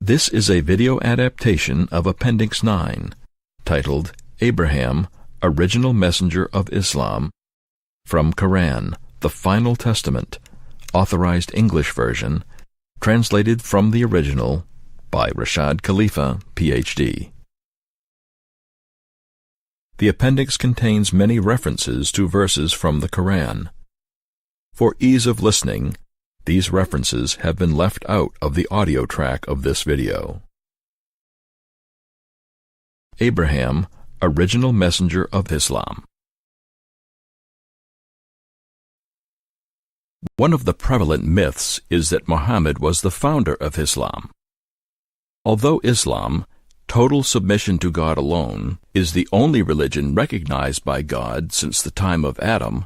This is a video adaptation of Appendix 9, titled Abraham, Original Messenger of Islam, from Quran, the Final Testament, Authorized English Version, translated from the original by Rashad Khalifa, Ph.D. The appendix contains many references to verses from the Quran. For ease of listening, these references have been left out of the audio track of this video. Abraham, Original Messenger of Islam. One of the prevalent myths is that Muhammad was the founder of Islam. Although Islam, total submission to God alone, is the only religion recognized by God since the time of Adam,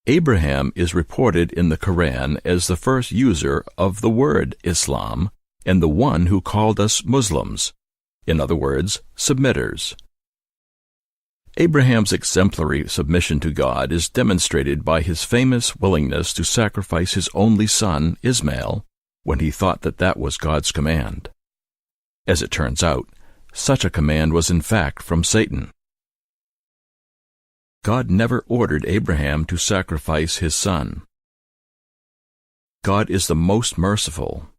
Abraham is reported in the Quran as the first user of the word Islam and the one who called us Muslims, in other words, submitters. Abraham's exemplary submission to God is demonstrated by his famous willingness to sacrifice his only son, Ismail, when he thought that was God's command. As it turns out, such a command was in fact from Satan. God never ordered Abraham to sacrifice his son. God is the most merciful.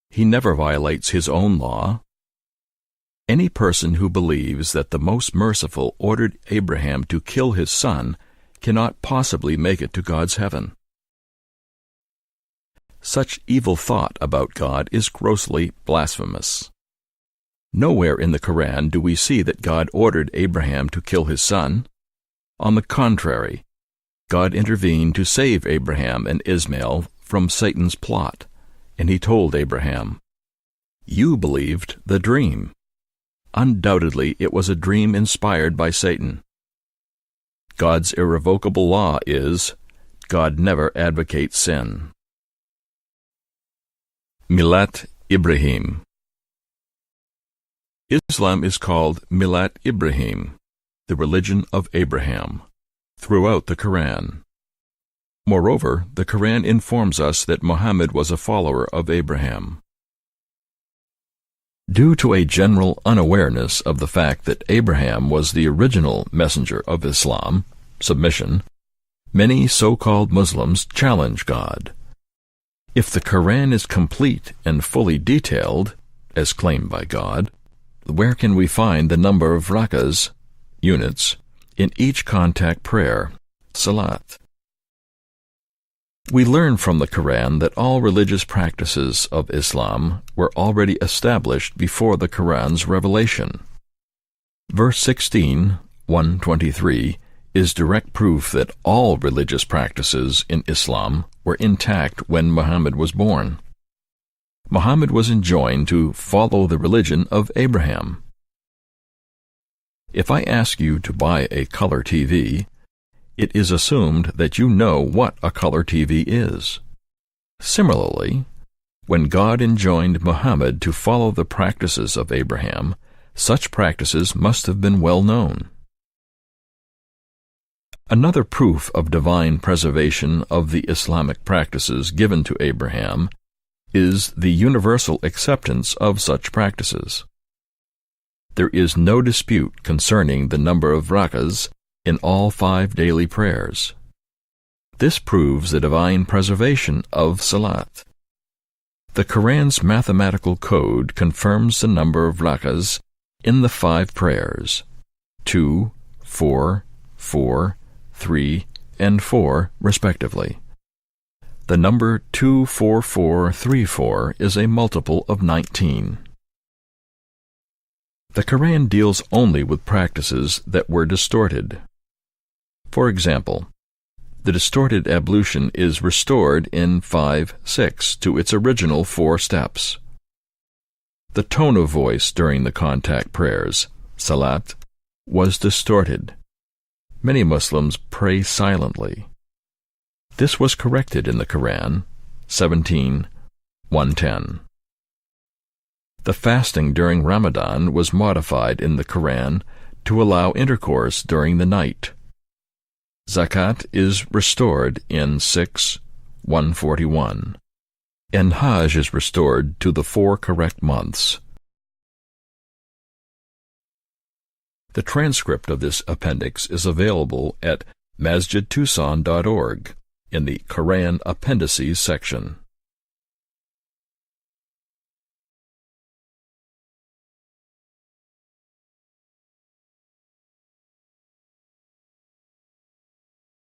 He never violates his own law. Any person who believes that the most merciful ordered Abraham to kill his son cannot possibly make it to God's heaven. Such evil thought about God is grossly blasphemous. Nowhere in the Quran do we see that God ordered Abraham to kill his son. On the contrary, God intervened to save Abraham and Ismail from Satan's plot, and he told Abraham, "You believed the dream." Undoubtedly, it was a dream inspired by Satan. God's irrevocable law is, God never advocates sin. Millat Ibrahim. Islam is called Millat Ibrahim, the religion of Abraham, throughout the Quran. Moreover, the Quran informs us that Muhammad was a follower of Abraham. Due to a general unawareness of the fact that Abraham was the original messenger of Islam, submission, many so-called Muslims challenge God. If the Quran is complete and fully detailed, as claimed by God, where can we find the number of rakas, units, in each contact prayer, Salat? We learn from the Quran that all religious practices of Islam were already established before the Quran's revelation. Verse 16, 123, is direct proof that all religious practices in Islam were intact when Muhammad was born. Muhammad was enjoined to follow the religion of Abraham. If I ask you to buy a color TV, it is assumed that you know what a color TV is. Similarly, when God enjoined Muhammad to follow the practices of Abraham, such practices must have been well known. Another proof of divine preservation of the Islamic practices given to Abraham is the universal acceptance of such practices. There is no dispute concerning the number of rakas in all 5 daily prayers. This proves the divine preservation of Salat. The Quran's mathematical code confirms the number of rakas in the 5 prayers, 2, 4, 4, 3, and 4, respectively. The number 24434 is a multiple of 19. The Quran deals only with practices that were distorted. For example, the distorted ablution is restored in 5:6 to its original 4 steps. The tone of voice during the contact prayers, Salat, was distorted. Many Muslims pray silently. This was corrected in the Quran, 17:110. The fasting during Ramadan was modified in the Quran to allow intercourse during the night. Zakat is restored in 6:141. and Hajj is restored to the 4 correct months. The transcript of this appendix is available at masjidtucson.org in the Quran Appendices section.